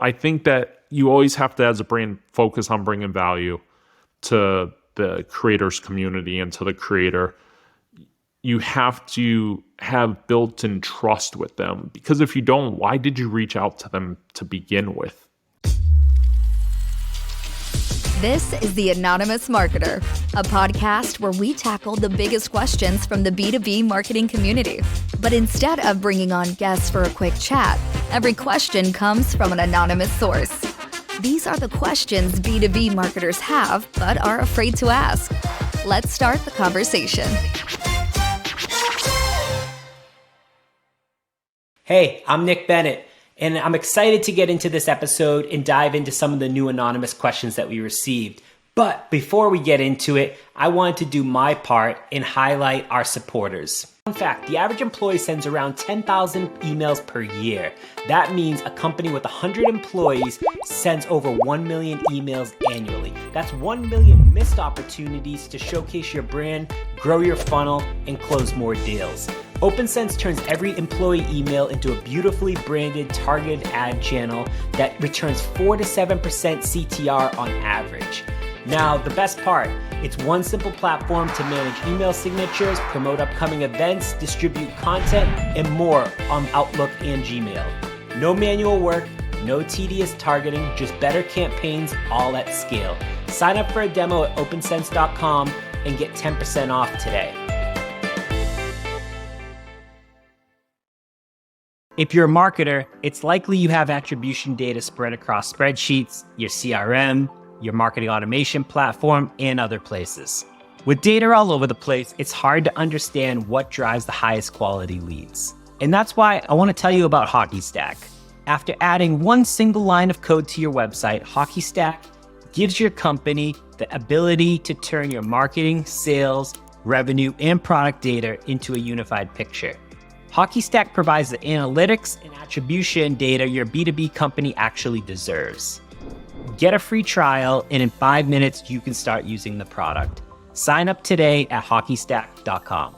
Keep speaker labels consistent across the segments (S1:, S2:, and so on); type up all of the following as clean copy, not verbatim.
S1: I think that you always have to, as a brand, focus on bringing value to the creator's community and to the creator. You have to have built-in trust with them, because if you don't, why did you reach out to them to begin with?
S2: This is The Anonymous Marketer, a podcast where we tackle the biggest questions from the B2B marketing community. But instead of bringing on guests for a quick chat, every question comes from an anonymous source. These are the questions B2B marketers have but are afraid to ask. Let's start the conversation.
S3: Hey, I'm Nick Bennett, and I'm excited to get into this episode and dive into some of the new anonymous questions that we received. But before we get into it, I wanted to do my part and highlight our supporters. In fact, the average employee sends around 10,000 emails per year. That means a company with 100 employees sends over 1 million emails annually. That's 1 million missed opportunities to showcase your brand, grow your funnel, and close more deals. OpenSense turns every employee email into a beautifully branded targeted ad channel that returns 4 to 7% CTR on average. Now, the best part, it's one simple platform to manage email signatures, promote upcoming events, distribute content, and more on Outlook and Gmail. No manual work, no tedious targeting, just better campaigns all at scale. Sign up for a demo at opensense.com and get 10% off today. If you're a marketer, it's likely you have attribution data spread across spreadsheets, your CRM, your marketing automation platform, and other places. With data all over the place, it's hard to understand what drives the highest quality leads. And that's why I want to tell you about HockeyStack. After adding one single line of code to your website, HockeyStack gives your company the ability to turn your marketing, sales, revenue, and product data into a unified picture. HockeyStack provides the analytics and attribution data your B2B company actually deserves. Get a free trial, and in 5 minutes, you can start using the product. Sign up today at hockeystack.com.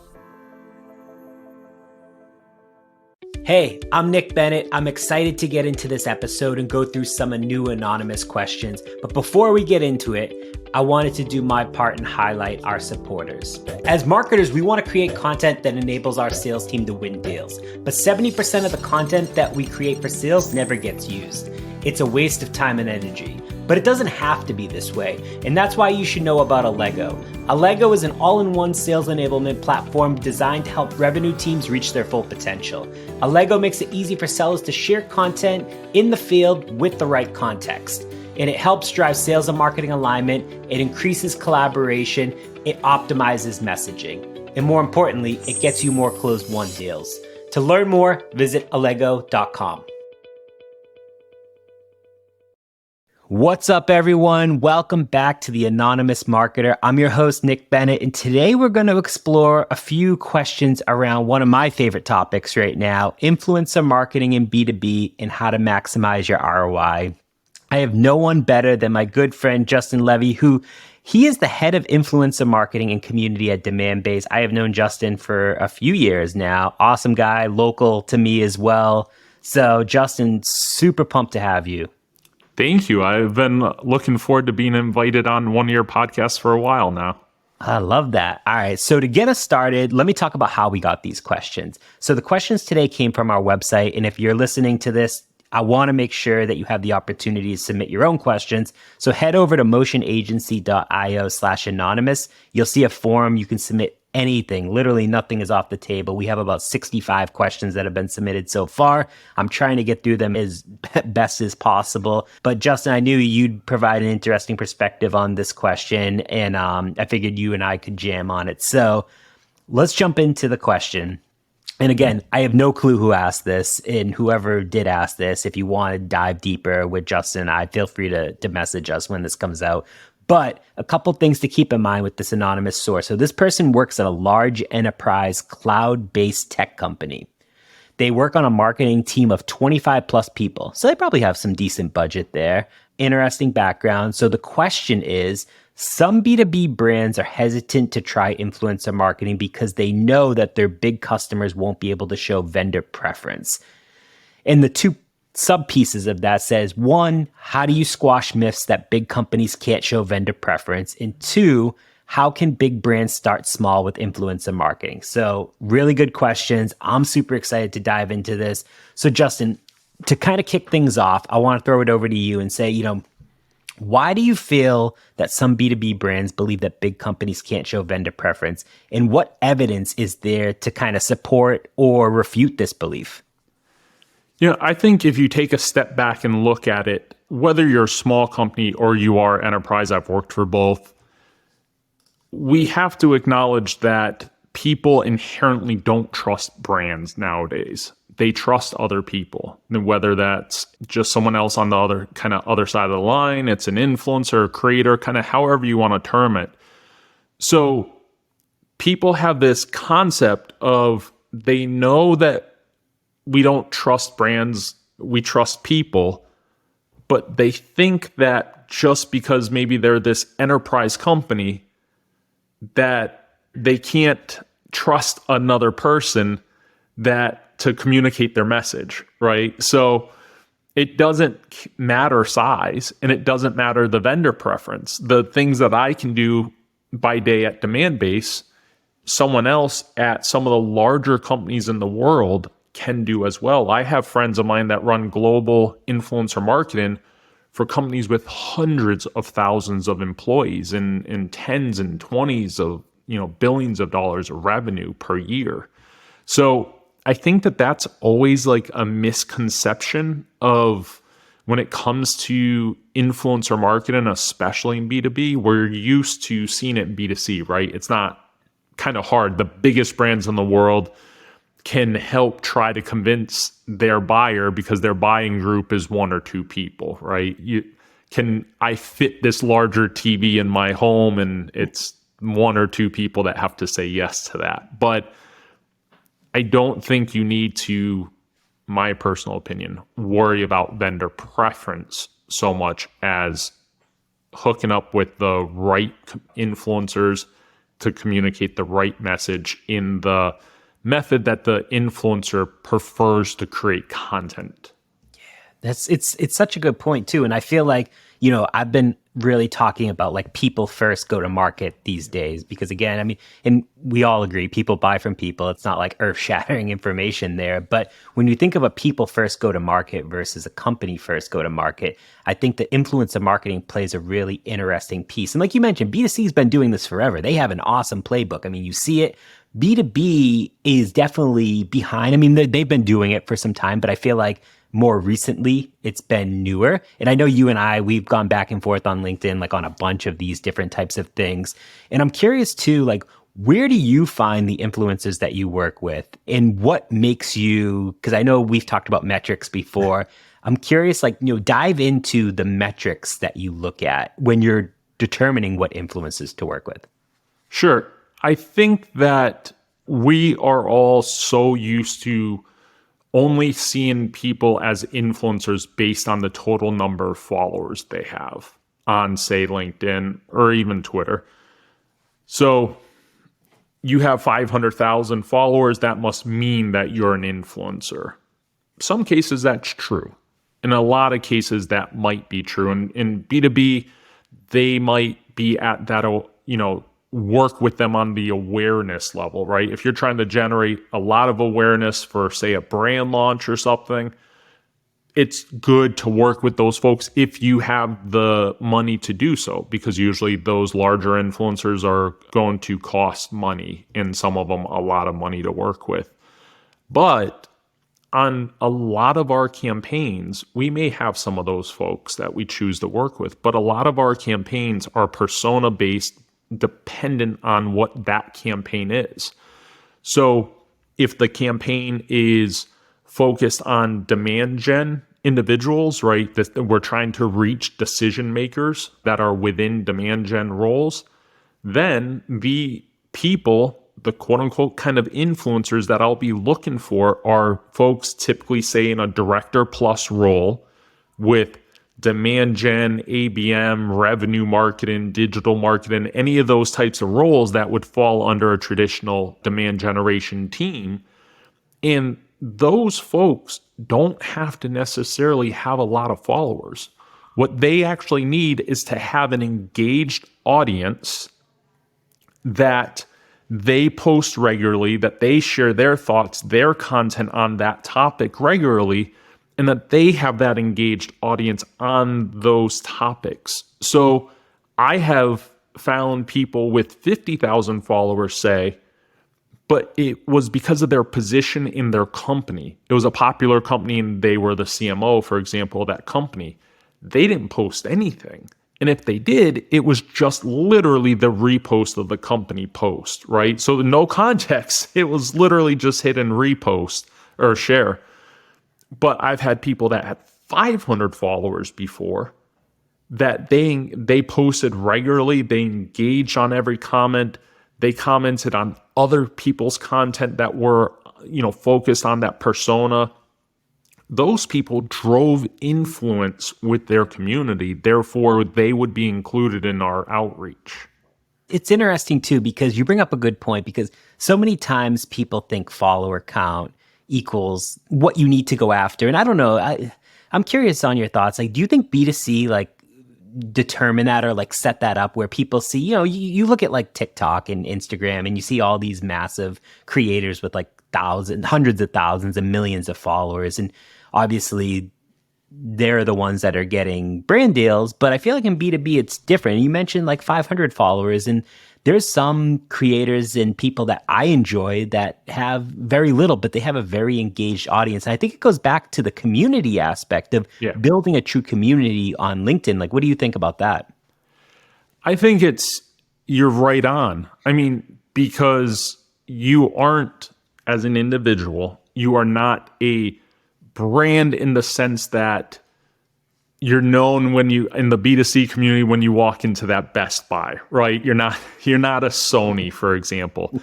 S3: Hey, I'm Nick Bennett. I'm excited to get into this episode and go through some new anonymous questions. But before we get into it, I wanted to do my part and highlight our supporters. As marketers, we want to create content that enables our sales team to win deals. But 70% of the content that we create for sales never gets used. It's a waste of time and energy. But it doesn't have to be this way, and that's why you should know about Allego. Allego is an all-in-one sales enablement platform designed to help revenue teams reach their full potential. Allego makes it easy for sellers to share content in the field with the right context, and it helps drive sales and marketing alignment, it increases collaboration, it optimizes messaging, and more importantly, it gets you more closed-won deals. To learn more, visit allego.com. What's up, everyone? Welcome back to The Anonymous Marketer. I'm your host, Nick Bennett, and today we're going to explore a few questions around one of my favorite topics right now, influencer marketing in B2B and how to maximize your ROI. I have no one better than my good friend, Justin Levy, he is the head of influencer marketing and community at Demandbase. I have known Justin for a few years now. Awesome guy, local to me as well. So, Justin, super pumped to have you.
S1: Thank you. I've been looking forward to being invited on one of your podcasts for a while now.
S3: I love that. All right. So to get us started, let me talk about how we got these questions. So the questions today came from our website. And if you're listening to this, I want to make sure that you have the opportunity to submit your own questions. So head over to motionagency.io/anonymous. You'll see a form. You can submit anything. Literally nothing is off the table. We have about 65 questions that have been submitted so far. I'm trying to get through them as best as possible. But Justin, I knew you'd provide an interesting perspective on this question, and I figured you and I could jam on it. So let's jump into the question. And again, I have no clue who asked this, and whoever did ask this, if you want to dive deeper with Justin and I, feel free to message us when this comes out. But a couple things to keep in mind with this anonymous source. So this person works at a large enterprise cloud-based tech company. They work on a marketing team of 25 plus people. So they probably have some decent budget there. Interesting background. So the question is, some B2B brands are hesitant to try influencer marketing because they know that their big customers won't be able to show vendor preference. And the two sub pieces of that says, one, how do you squash myths that big companies can't show vendor preference? And two, how can big brands start small with influencer marketing? So really good questions. I'm super excited to dive into this. So Justin, to kind of kick things off, I want to throw it over to you and say, why do you feel that some B2B brands believe that big companies can't show vendor preference? And what evidence is there to kind of support or refute this belief?
S1: I think if you take a step back and look at it, whether you're a small company or you are enterprise, I've worked for both, we have to acknowledge that people inherently don't trust brands nowadays. They trust other people, and whether that's just someone else on the other side of the line, it's an influencer, a creator, kind of however you want to term it. So people have this concept of they know that we don't trust brands, we trust people, but they think that just because maybe they're this enterprise company that they can't trust another person to communicate their message, right? So it doesn't matter size and it doesn't matter the vendor preference. The things that I can do by day at Demandbase, someone else at some of the larger companies in the world can do as well. I have friends of mine that run global influencer marketing for companies with hundreds of thousands of employees and tens and twenties of billions of dollars of revenue per year. So I think that that's always like a misconception of when it comes to influencer marketing, especially in B2B. We're used to seeing it in B2C, right? It's not kind of hard. The biggest brands in the world can help try to convince their buyer because their buying group is one or two people, right? I fit this larger TV in my home and it's one or two people that have to say yes to that. But I don't think you need to, my personal opinion, worry about vendor preference so much as hooking up with the right influencers to communicate the right message in the method that the influencer prefers to create content.
S3: It's such a good point too. And I feel like, I've been really talking about like people first go to market these days, because again, I mean, and we all agree people buy from people. It's not like earth shattering information there. But when you think of a people first go to market versus a company first go to market, I think the influencer marketing plays a really interesting piece. And like you mentioned, B2C has been doing this forever. They have an awesome playbook. I mean, you see it. B2B is definitely behind. I mean, they've been doing it for some time, but I feel like more recently it's been newer. And I know you and we've gone back and forth on LinkedIn, like on a bunch of these different types of things. And I'm curious too, like, where do you find the influencers that you work with and what makes you, because I know we've talked about metrics before. I'm curious, like, dive into the metrics that you look at when you're determining what influencers to work with.
S1: Sure. I think that we are all so used to only seeing people as influencers based on the total number of followers they have on, say, LinkedIn or even Twitter. So you have 500,000 followers, that must mean that you're an influencer. Some cases that's true. In a lot of cases that might be true. And in B2B, they might be at that, work with them on the awareness level, right? If you're trying to generate a lot of awareness for, say, a brand launch or something, it's good to work with those folks if you have the money to do so, because usually those larger influencers are going to cost money and some of them a lot of money to work with. But on a lot of our campaigns, we may have some of those folks that we choose to work with, but a lot of our campaigns are persona-based, dependent on what that campaign is. So if the campaign is focused on demand gen individuals, right, that we're trying to reach decision makers that are within demand gen roles, then the people, the quote unquote kind of influencers that I'll be looking for are folks typically, say, in a director plus role with demand gen, ABM, revenue marketing, digital marketing, any of those types of roles that would fall under a traditional demand generation team. And those folks don't have to necessarily have a lot of followers. What they actually need is to have an engaged audience that they post regularly, that they share their thoughts, their content on that topic regularly, and that they have that engaged audience on those topics. So I have found people with 50,000 followers say, but it was because of their position in their company. It was a popular company and they were the CMO, for example, of that company. They didn't post anything. And if they did, it was just literally the repost of the company post, right? So no context. It was literally just hit and repost or share. But I've had people that had 500 followers before that they posted regularly. They engaged on every comment. They commented on other people's content that were, focused on that persona. Those people drove influence with their community. Therefore, they would be included in our outreach.
S3: It's interesting too, because you bring up a good point, because so many times people think follower count equals what you need to go after. And I don't know, I'm curious on your thoughts. Like, do you think B2C determine that or set that up where people see, you look at TikTok and Instagram and you see all these massive creators with thousands, hundreds of thousands and millions of followers. And obviously they're the ones that are getting brand deals, but I feel like in B2B, it's different. You mentioned 500 followers, and there's some creators and people that I enjoy that have very little, but they have a very engaged audience. And I think it goes back to the community aspect of building a true community on LinkedIn. What do you think about that?
S1: I think you're right on. I mean, because you aren't, as an individual, you are not a brand in the sense that you're known in the B2C community when you walk into that Best Buy, right? You're not a Sony, for example,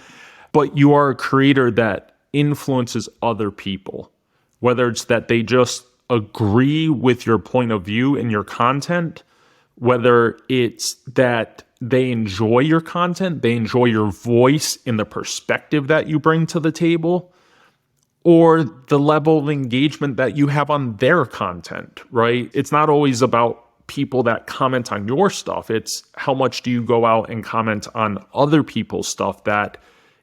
S1: but you are a creator that influences other people, whether it's that they just agree with your point of view and your content, whether it's that they enjoy your content, they enjoy your voice and the perspective that you bring to the table, or the level of engagement that you have on their content, right? It's not always about people that comment on your stuff. It's how much do you go out and comment on other people's stuff that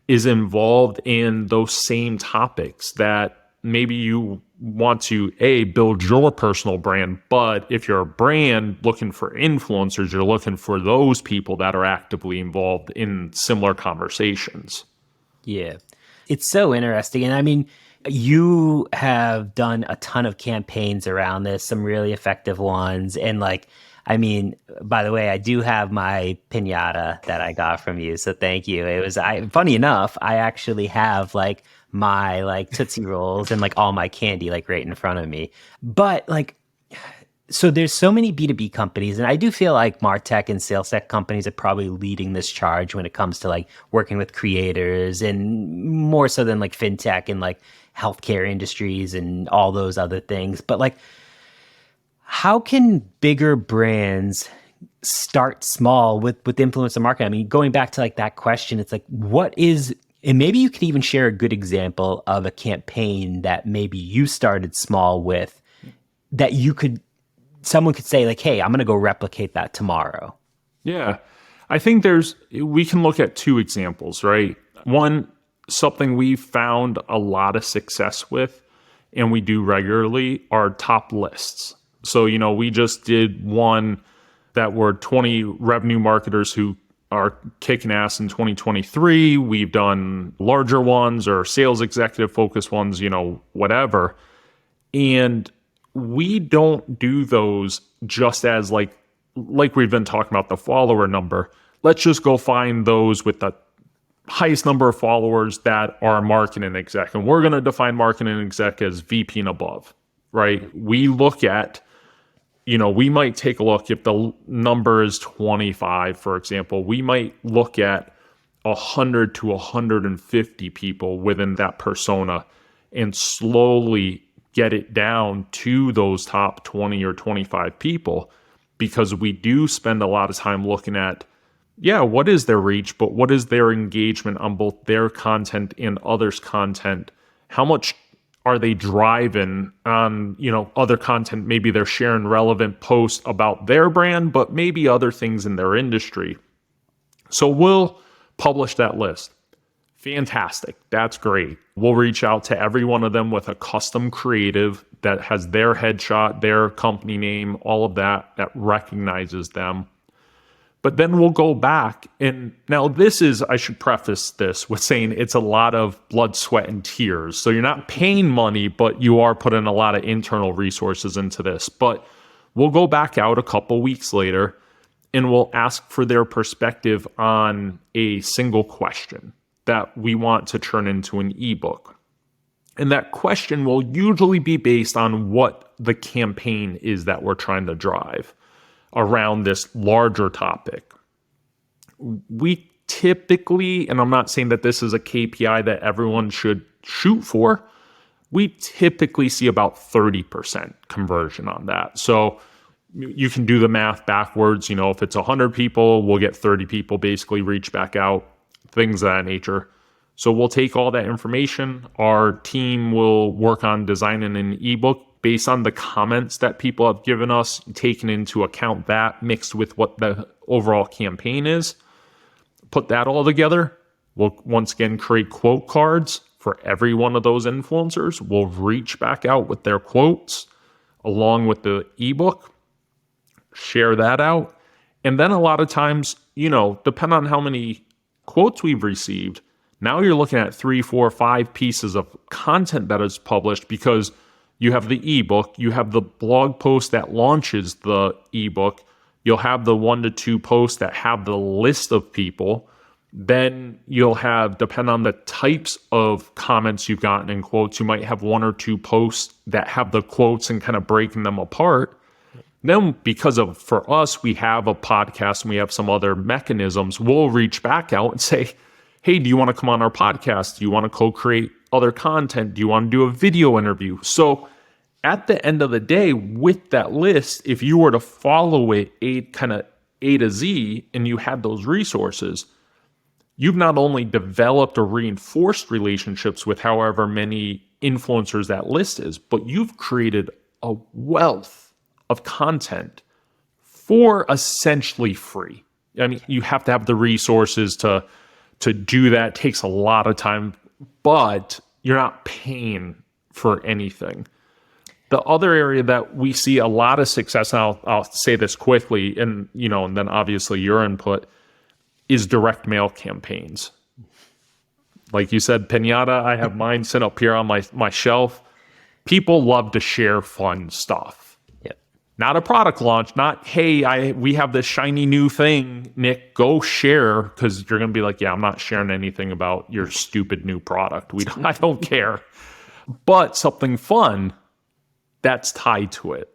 S1: is involved in those same topics that maybe you want to, build your personal brand. But if you're a brand looking for influencers, you're looking for those people that are actively involved in similar conversations.
S3: Yeah, it's so interesting. And I mean, you have done a ton of campaigns around this, some really effective ones. And by the way, I do have my piñata that I got from you. So thank you. It was, funny enough, I actually have my Tootsie Rolls and all my candy right in front of me. But so there's so many B2B companies, and I do feel like MarTech and sales tech companies are probably leading this charge when it comes to working with creators, and more so than fintech and healthcare industries and all those other things. But how can bigger brands start small with influencer marketing? I mean, going back to that question, it's what is, and maybe you could even share a good example of a campaign that maybe you started small with that someone could say hey, I'm going to go replicate that tomorrow.
S1: Yeah. I think we can look at two examples, right? One, something we found a lot of success with and we do regularly are top lists. So, we just did one that were 20 revenue marketers who are kicking ass in 2023. We've done larger ones or sales executive focused ones, whatever. And we don't do those just as like we've been talking about the follower number. Let's just go find those with the highest number of followers that are marketing exec. And we're going to define marketing exec as VP and above, right? We look at, we might take a look if the number is 25, for example, we might look at 100 to 150 people within that persona and slowly get it down to those top 20 or 25 people, because we do spend a lot of time looking at, what is their reach, but what is their engagement on both their content and others' content? How much are they driving on, other content? Maybe they're sharing relevant posts about their brand, but maybe other things in their industry. So we'll publish that list. Fantastic. That's great. We'll reach out to every one of them with a custom creative that has their headshot, their company name, all of that recognizes them. But then we'll go back, and now I should preface this with saying it's a lot of blood, sweat, and tears. So you're not paying money, but you are putting a lot of internal resources into this. But we'll go back out a couple weeks later, and we'll ask for their perspective on a single question that we want to turn into an ebook. And that question will usually be based on what the campaign is that we're trying to drive around this larger topic. We typically, and I'm not saying that this is a KPI that everyone should shoot for, we typically see about 30% conversion on that. So you can do the math backwards. If it's 100 people, we'll get 30 people basically reach back out, things of that nature. So we'll take all that information. Our team will work on designing an ebook based on the comments that people have given us, taking into account that mixed with what the overall campaign is. Put that all together. We'll once again create quote cards for every one of those influencers. We'll reach back out with their quotes along with the ebook, share that out. And then a lot of times, depending on how many quotes we've received, now you're looking at 3, 4, 5 pieces of content that is published because you have the ebook, you have the blog post that launches the ebook, you'll have the 1 to 2 posts that have the list of people. Then you'll have, depending on the types of comments you've gotten in quotes, you might have 1 or 2 posts that have the quotes and kind of breaking them apart. Then for us, we have a podcast and we have some other mechanisms, we'll reach back out and say, hey, do you want to come on our podcast? Do you want to co-create other content? Do you want to do a video interview? So at the end of the day, with that list, if you were to follow it kind of A to Z and you had those resources, you've not only developed or reinforced relationships with however many influencers that list is, but you've created a wealth of content for essentially free. I mean, you have to have the resources to do that. It takes a lot of time, but you're not paying for anything. The other area that we see a lot of success, and I'll say this quickly, and then obviously your input, is direct mail campaigns. Like you said, Pinata, I have mine set up here on my shelf. People love to share fun stuff. Not a product launch, not, hey, we have this shiny new thing, Nick, go share, because you're going to be like, yeah, I'm not sharing anything about your stupid new product. I don't care. But something fun that's tied to it.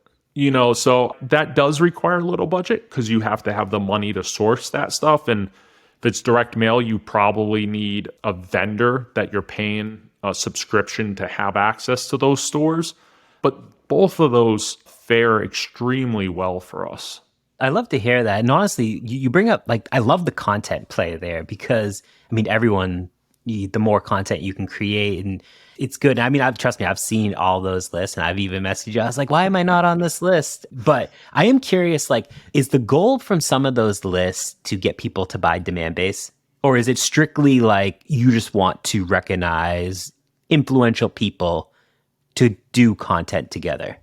S1: So that does require a little budget because you have to have the money to source that stuff. And if it's direct mail, you probably need a vendor that you're paying a subscription to have access to those stores. But both of those fare extremely well for us.
S3: I love to hear that. And honestly, you bring up, I love the content play there because, everyone, the more content you can create, and it's good. I mean, trust me, I've seen all those lists and I've even messaged you. I was like, why am I not on this list? But I am curious, is the goal from some of those lists to get people to buy demand base? Or is it strictly you just want to recognize influential people to do content together?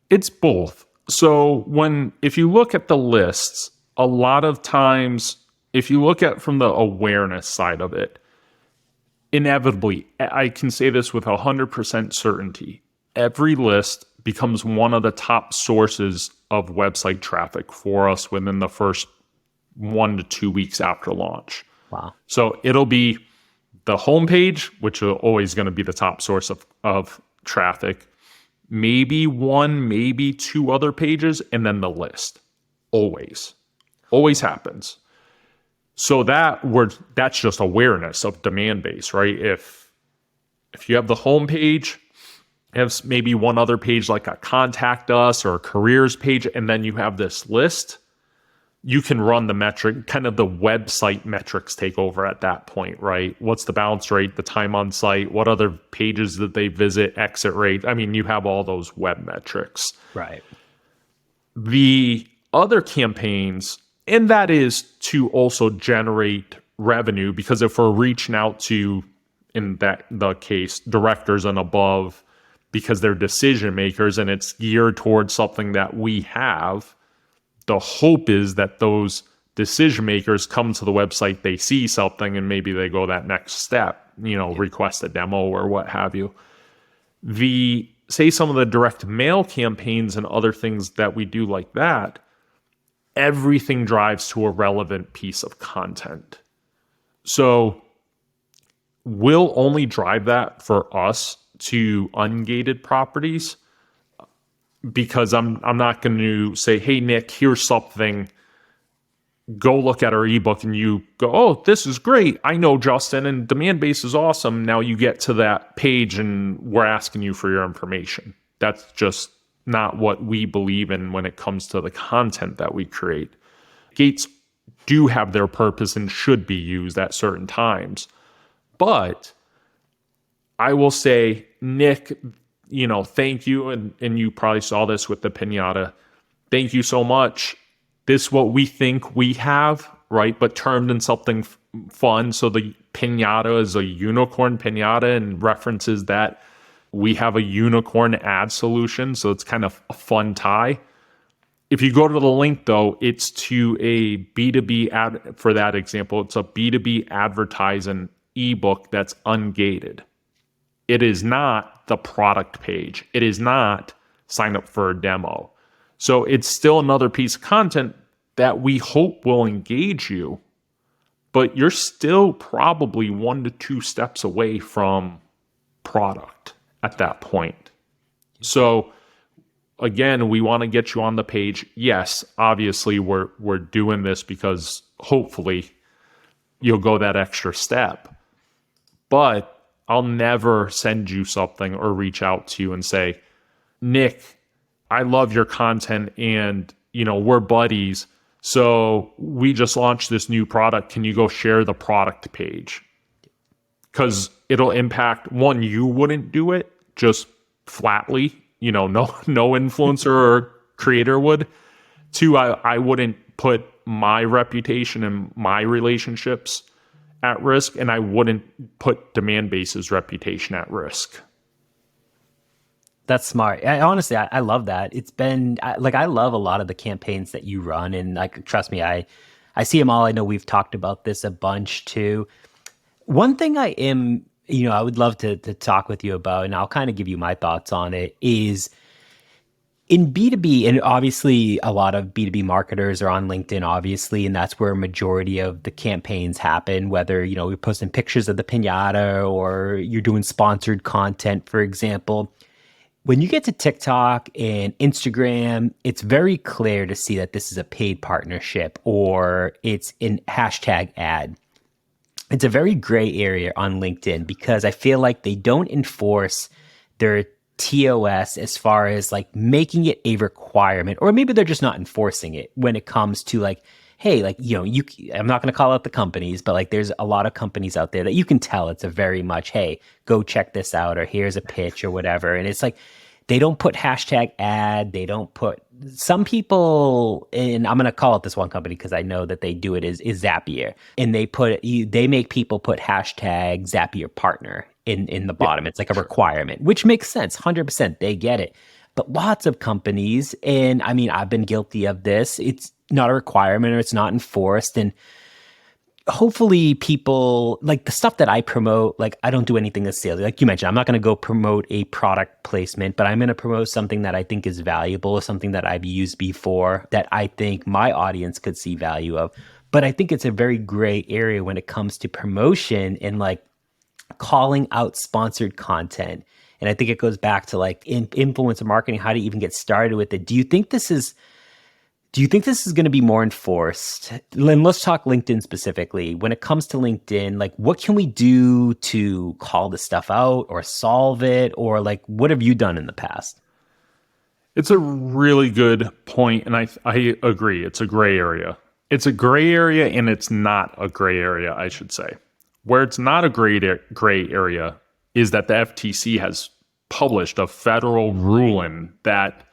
S1: It's both. So if you look at the lists, a lot of times, if you look at from the awareness side of it, inevitably, I can say this with 100% certainty, every list becomes one of the top sources of website traffic for us within the first 1 to 2 weeks after launch.
S3: Wow.
S1: So it'll be the homepage, which is always going to be the top source of traffic, maybe 1, maybe 2 other pages, and then the list. Always happens. So that's just awareness of demand base, right? If you have the homepage, have maybe 1 other page like a contact us or a careers page, and then you have this list, you can run the metric, kind of the website metrics take over at that point, right? What's the bounce rate, the time on site, what other pages did they visit, exit rate? I mean, you have all those web metrics.
S3: Right.
S1: The other campaigns, and that is to also generate revenue, because if we're reaching out to, in the case, directors and above, because they're decision makers and it's geared towards something that we have, the hope is that those decision makers come to the website, they see something, and maybe they go that next step, request a demo or what have you. Say some of the direct mail campaigns and other things that we do like that, everything drives to a relevant piece of content. So we'll only drive that for us to ungated properties, because I'm not going to say, hey, Nick, here's something. Go look at our ebook, and you go, oh, this is great. I know Justin, and demand base is awesome. Now you get to that page and we're asking you for your information. That's just not what we believe in when it comes to the content that we create. Gates do have their purpose and should be used at certain times. But I will say, Nick, thank you. And you probably saw this with the piñata. Thank you so much. This is what we think we have, right? But termed in something fun. So the piñata is a unicorn piñata and references that we have a unicorn ad solution. So it's kind of a fun tie. If you go to the link, though, it's to a B2B ad. For that example, it's a B2B advertising ebook that's ungated. It is not the product page. It is not sign up for a demo. So it's still another piece of content that we hope will engage you, but you're still probably 1 to 2 steps away from product at that point. So again, we want to get you on the page. Yes, obviously we're doing this because hopefully you'll go that extra step. But I'll never send you something or reach out to you and say, Nick, I love your content and, we're buddies. So we just launched this new product. Can you go share the product page? Because it'll impact, one, you wouldn't do it just flatly. No influencer or creator would. 2, I wouldn't put my reputation and my relationships at risk, and I wouldn't put demand base's reputation at risk.
S3: That's smart. Honestly, I love that. It's been I love a lot of the campaigns that you run, and trust me, I see them all. I know we've talked about this a bunch too. One thing I would love to talk with you about, and I'll kind of give you my thoughts on it, is in B2B, and obviously a lot of B2B marketers are on LinkedIn, obviously, and that's where a majority of the campaigns happen, whether, you're posting pictures of the piñata or you're doing sponsored content, for example. When you get to TikTok and Instagram, it's very clear to see that this is a paid partnership or it's an hashtag ad. It's a very gray area on LinkedIn because I feel like they don't enforce their TOS as far as making it a requirement, or maybe they're just not enforcing it when it comes to hey, I'm not going to call out the companies, but there's a lot of companies out there that you can tell it's a very much, hey, go check this out, or here's a pitch or whatever. And it's they don't put hashtag ad. They don't put, some people, and I'm going to call it this one company because I know that they do it, is Zapier. And they make people put hashtag Zapier partner in the bottom. It's a requirement, which makes sense. 100%. They get it. But lots of companies, and I mean, I've been guilty of this. It's not a requirement or it's not enforced. And hopefully people, the stuff that I promote, I don't do anything that's salesy. Like you mentioned, I'm not going to go promote a product placement, but I'm going to promote something that I think is valuable, something that I've used before that I think my audience could see value of. But I think it's a very gray area when it comes to promotion and calling out sponsored content. And I think it goes back to influencer marketing, how to even get started with it. Do you think this is going to be more enforced? And let's talk LinkedIn specifically. When it comes to LinkedIn, what can we do to call this stuff out or solve it? Or what have you done in the past?
S1: It's a really good point, and I agree. It's a gray area. It's a gray area, and it's not a gray area, I should say. Where it's not a gray area is that the FTC has published a federal ruling that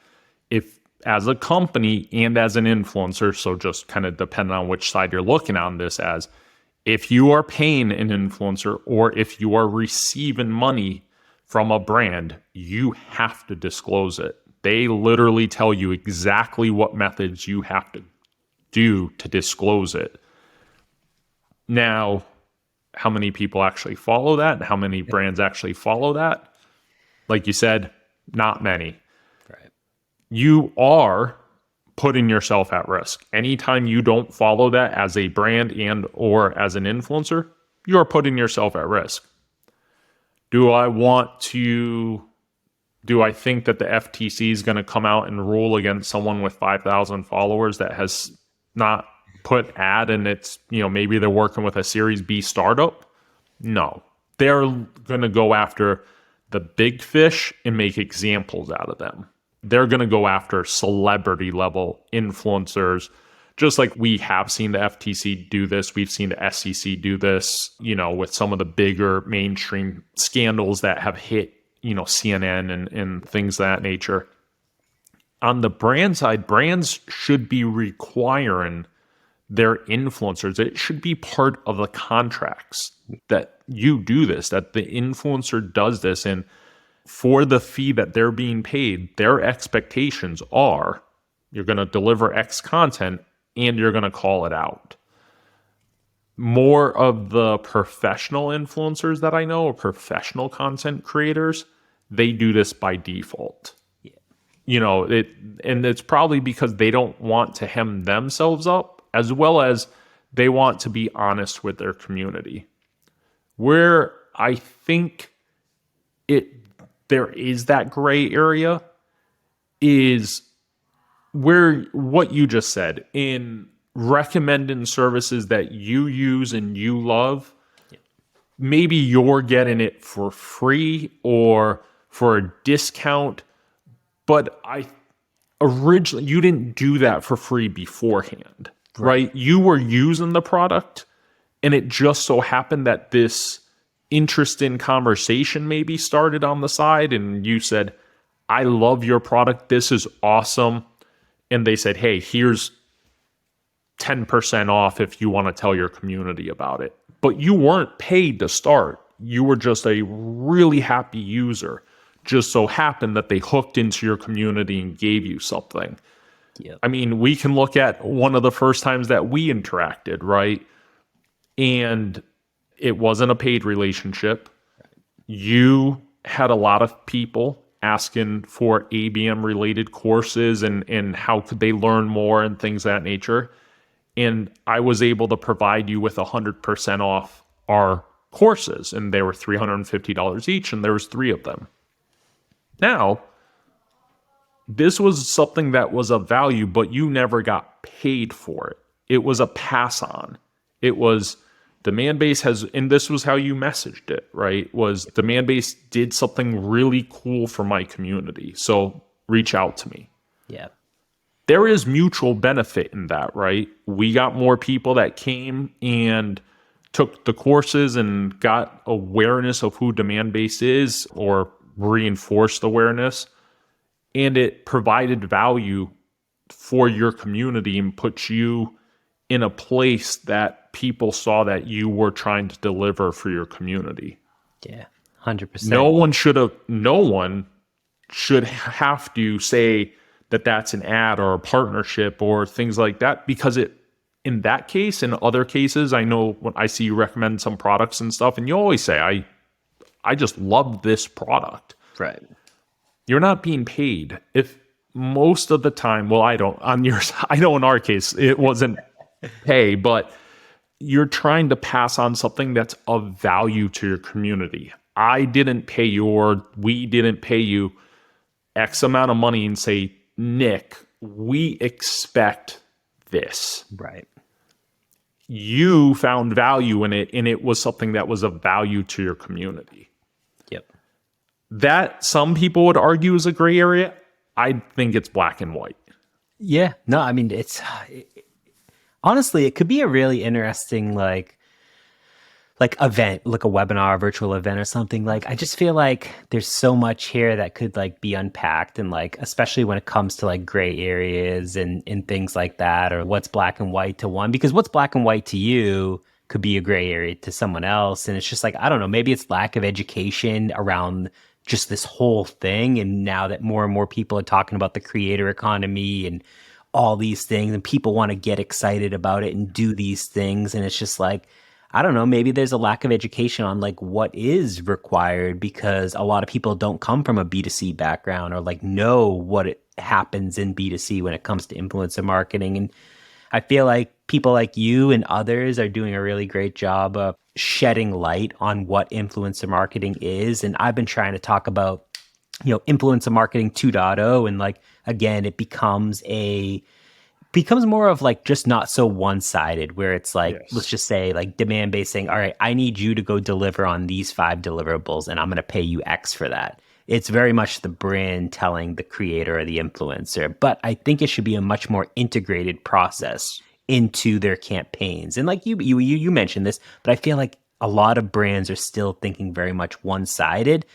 S1: if, as a company and as an influencer, so just kind of depending on which side you're looking on this as, if you are paying an influencer or if you are receiving money from a brand, you have to disclose it. They literally tell you exactly what methods you have to do to disclose it. Now, how many people actually follow that and how many brands actually follow that? Like you said, not many.
S3: Right.
S1: You are putting yourself at risk. Anytime you don't follow that as a brand and or as an influencer, you are putting yourself at risk. Do I think that the FTC is going to come out and rule against someone with 5,000 followers that has not put ad and it's, maybe they're working with a Series B startup? No. They're going to go after the big fish and make examples out of them. They're going to go after celebrity level influencers, just like we have seen the FTC do this. We've seen the SEC do this, with some of the bigger mainstream scandals that have hit, CNN and things of that nature. On the brand side, brands should be requiring their influencers. It should be part of the contracts that you do this, that the influencer does this. And for the fee that they're being paid, their expectations are you're going to deliver X content and you're going to call it out. More of the professional influencers that I know, or professional content creators, they do this by default. Yeah. And it's probably because they don't want to hem themselves up, as well as they want to be honest with their community. Where I think there is that gray area is where what you just said, in recommending services that you use and you love. Yeah. Maybe you're getting it for free or for a discount, but originally you didn't do that for free beforehand, right? You were using the product, and it just so happened that this interesting conversation maybe started on the side, and you said, I love your product, this is awesome. And they said, hey, here's 10% off if you want to tell your community about it. But you weren't paid to start. You were just a really happy user. Just so happened that they hooked into your community and gave you something. Yep. I mean, we can look at one of the first times that we interacted, right? And it wasn't a paid relationship. You had a lot of people asking for ABM related courses and how could they learn more and things of that nature. And I was able to provide you with 100% off our courses, and they were $350 each, and there was 3 of them. Now, this was something that was of value, but you never got paid for it. It was a pass on. It was Demand Base has, and this was how you messaged it, right? Was Demand Base did something really cool for my community, so reach out to me.
S3: Yeah.
S1: There is mutual benefit in that, right? We got more people that came and took the courses and got awareness of who Demand Base is, or reinforced awareness, and it provided value for your community and put you in a place that people saw that you were trying to deliver for your community.
S3: Yeah, 100%.
S1: No one should have to say that that's an ad or a partnership or things like that, because in that case, in other cases, I know when I see you recommend some products and stuff, and you always say, I just love this product.
S3: Right.
S1: You're not being paid. If most of the time, well, I don't, on yours, I know in our case, it wasn't pay, but you're trying to pass on something that's of value to your community. I didn't pay you, or we didn't pay you X amount of money and say, Nick, we expect this.
S3: Right.
S1: You found value in it, and it was something that was of value to your community.
S3: Yep.
S1: That some people would argue is a gray area. I think it's black and white.
S3: Yeah. No, I mean, Honestly, it could be a really interesting event, like a webinar, virtual event or something. Like I just feel like there's so much here that could like be unpacked, and like especially when it comes to like gray areas and things like that, or what's black and white to one, because what's black and white to you could be a gray area to someone else. And it's just like, I don't know, maybe it's lack of education around just this whole thing. And now that more and more people are talking about the creator economy and all these things, and people want to get excited about it and do these things, and it's just like, I don't know, maybe there's a lack of education on like what is required, because a lot of people don't come from a B2C background or like know what it happens in B2C when it comes to influencer marketing. And I feel like people like you and others are doing a really great job of shedding light on what influencer marketing is. And I've been trying to talk about, influencer marketing 2.0, and like, again, it becomes more of like just not so one-sided, where it's like,
S1: Yes.
S3: let's just say like demand-based, saying, all right, I need you to go deliver on these 5 deliverables and I'm going to pay you X for that. It's very much the brand telling the creator or the influencer, but I think it should be a much more integrated process into their campaigns. And like you mentioned this, but I feel like a lot of brands are still thinking very much one-sided.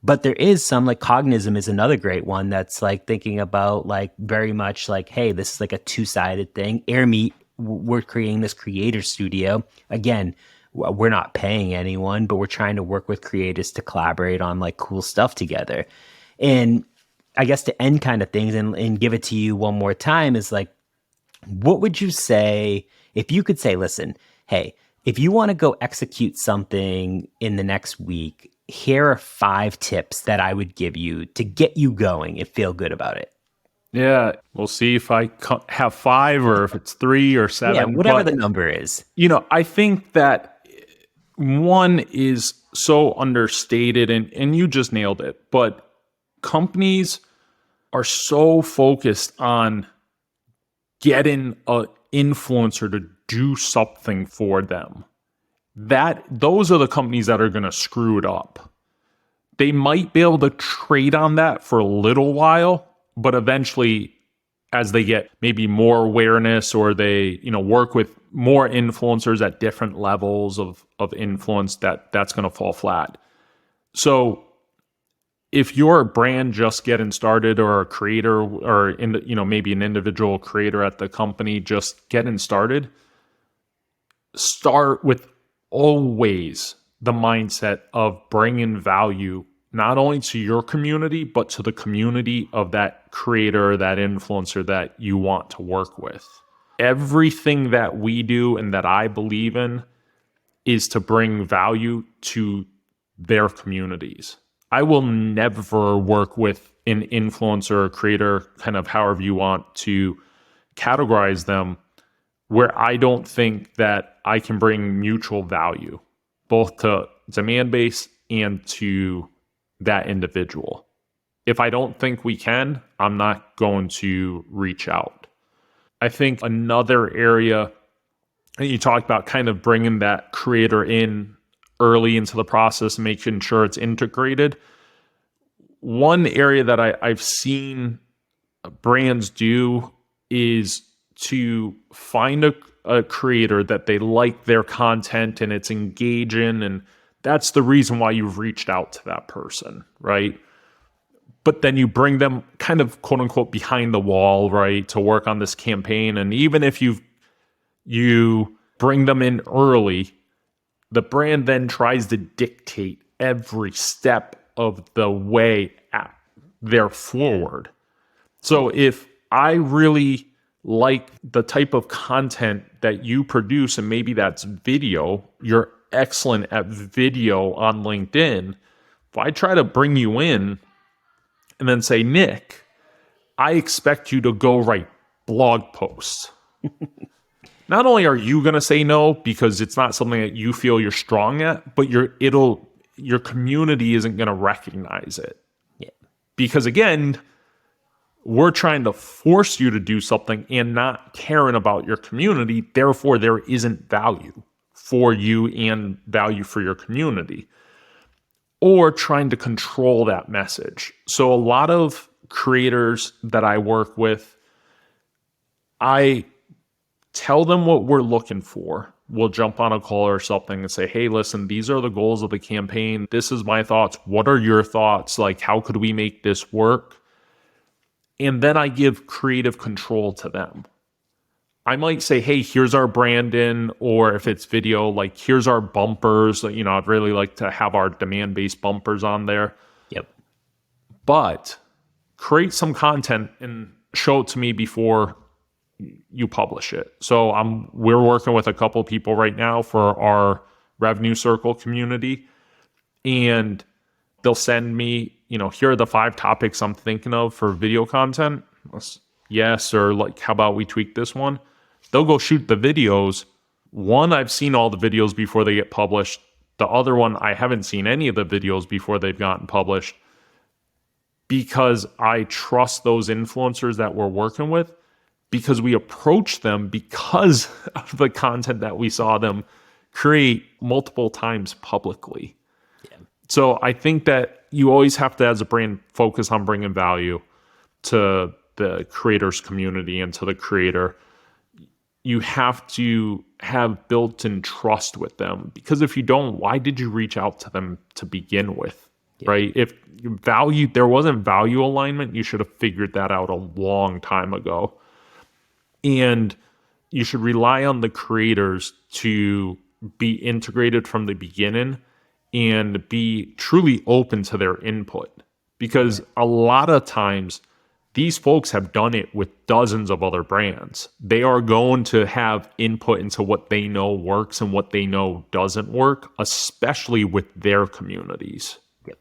S3: But there is some, like Cognism is another great one that's like thinking about like very much like, hey, this is like a 2-sided thing. Airmeet, we're creating this creator studio. Again, we're not paying anyone, but we're trying to work with creators to collaborate on like cool stuff together. And I guess to end kind of things and give it to you one more time is like, what would you say if you could say, listen, hey, if you want to go execute something in the next week, here are 5 tips that I would give you to get you going and feel good about it.
S1: Yeah, we'll see if I have 5 or if it's 3 or 7.
S3: Yeah, whatever the number is.
S1: I think that one is so understated, and you just nailed it. But companies are so focused on getting an influencer to do something for them, that those are the companies that are going to screw it up. They might be able to trade on that for a little while, but eventually, as they get maybe more awareness, or they work with more influencers at different levels of influence, that's going to fall flat. So if you're a brand just getting started, or a creator, or maybe an individual creator at the company just getting started, start with always the mindset of bringing value not only to your community, but to the community of that creator, that influencer that you want to work with. Everything that we do and that I believe in is to bring value to their communities. I will never work with an influencer or creator, kind of however you want to categorize them, where I don't think that I can bring mutual value, both to demand base and to that individual. If I don't think we can, I'm not going to reach out. I think another area, and you talked about kind of bringing that creator in early into the process, making sure it's integrated. One area that I've seen brands do is to find a creator that they like their content and it's engaging, and that's the reason why you've reached out to that person, right? But then you bring them kind of quote unquote behind the wall, right, to work on this campaign. And even if you bring them in early, the brand then tries to dictate every step of the way they're forward. So if I really like the type of content that you produce, and maybe that's video, you're excellent at video on LinkedIn. If I try to bring you in and then say, Nick, I expect you to go write blog posts. Not only are you going to say no because it's not something that you feel you're strong at, but your community isn't going to recognize it.
S3: Yeah.
S1: Because again, we're trying to force you to do something and not caring about your community. Therefore, there isn't value for you and value for your community. Or trying to control that message. So a lot of creators that I work with, I tell them what we're looking for. We'll jump on a call or something and say, hey, listen, these are the goals of the campaign. This is my thoughts. What are your thoughts? Like, how could we make this work? And then I give creative control to them. I might say, hey, here's our branding, or if it's video, like, here's our bumpers. I'd really like to have our demand-based bumpers on there.
S3: Yep.
S1: But create some content and show it to me before you publish it. So we're working with a couple people right now for our revenue circle community, and they'll send me, here are the 5 topics I'm thinking of for video content. Yes, or like, how about we tweak this one? They'll go shoot the videos. One, I've seen all the videos before they get published. The other one, I haven't seen any of the videos before they've gotten published, because I trust those influencers that we're working with, because we approach them because of the content that we saw them create multiple times publicly. Yeah. So I think that you always have to, as a brand, focus on bringing value to the creators community and to the creator. You have to have built-in trust with them, because if you don't, why did you reach out to them to begin with? Yeah. Right? If there wasn't value alignment, you should have figured that out a long time ago. And you should rely on the creators to be integrated from the beginning and be truly open to their input. Because a lot of times, these folks have done it with dozens of other brands. They are going to have input into what they know works and what they know doesn't work, especially with their communities.
S3: Yep.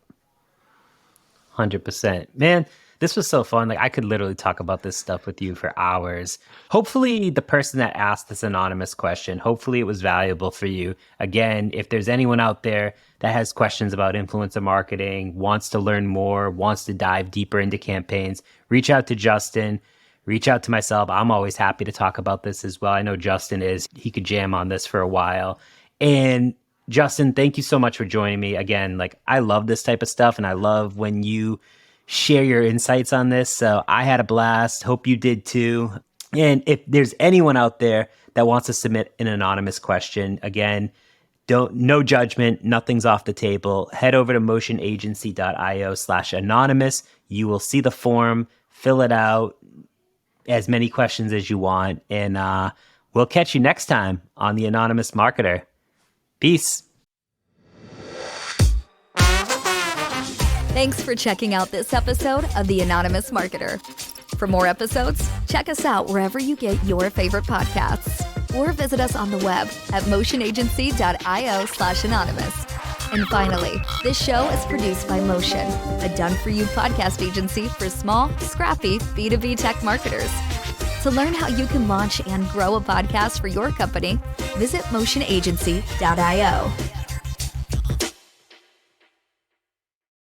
S3: 100%. Man, this was so fun. Like, I could literally talk about this stuff with you for hours. Hopefully the person that asked this anonymous question, hopefully it was valuable for you. Again, if there's anyone out there that has questions about influencer marketing, wants to learn more, wants to dive deeper into campaigns, reach out to Justin, reach out to myself. I'm always happy to talk about this as well. I know Justin is. He could jam on this for a while. And Justin, thank you so much for joining me. Again, like, I love this type of stuff, and I love when you share your insights on this. So I had a blast. Hope you did too. And if there's anyone out there that wants to submit an anonymous question, again, no judgment, nothing's off the table. Head over to motionagency.io/anonymous. You will see the form, fill it out, as many questions as you want. And we'll catch you next time on The Anonymous Marketer. Peace.
S2: Thanks for checking out this episode of The Anonymous Marketer. For more episodes, check us out wherever you get your favorite podcasts, or visit us on the web at motionagency.io/anonymous. And finally, this show is produced by Motion, a done-for-you podcast agency for small, scrappy B2B tech marketers. To learn how you can launch and grow a podcast for your company, visit motionagency.io.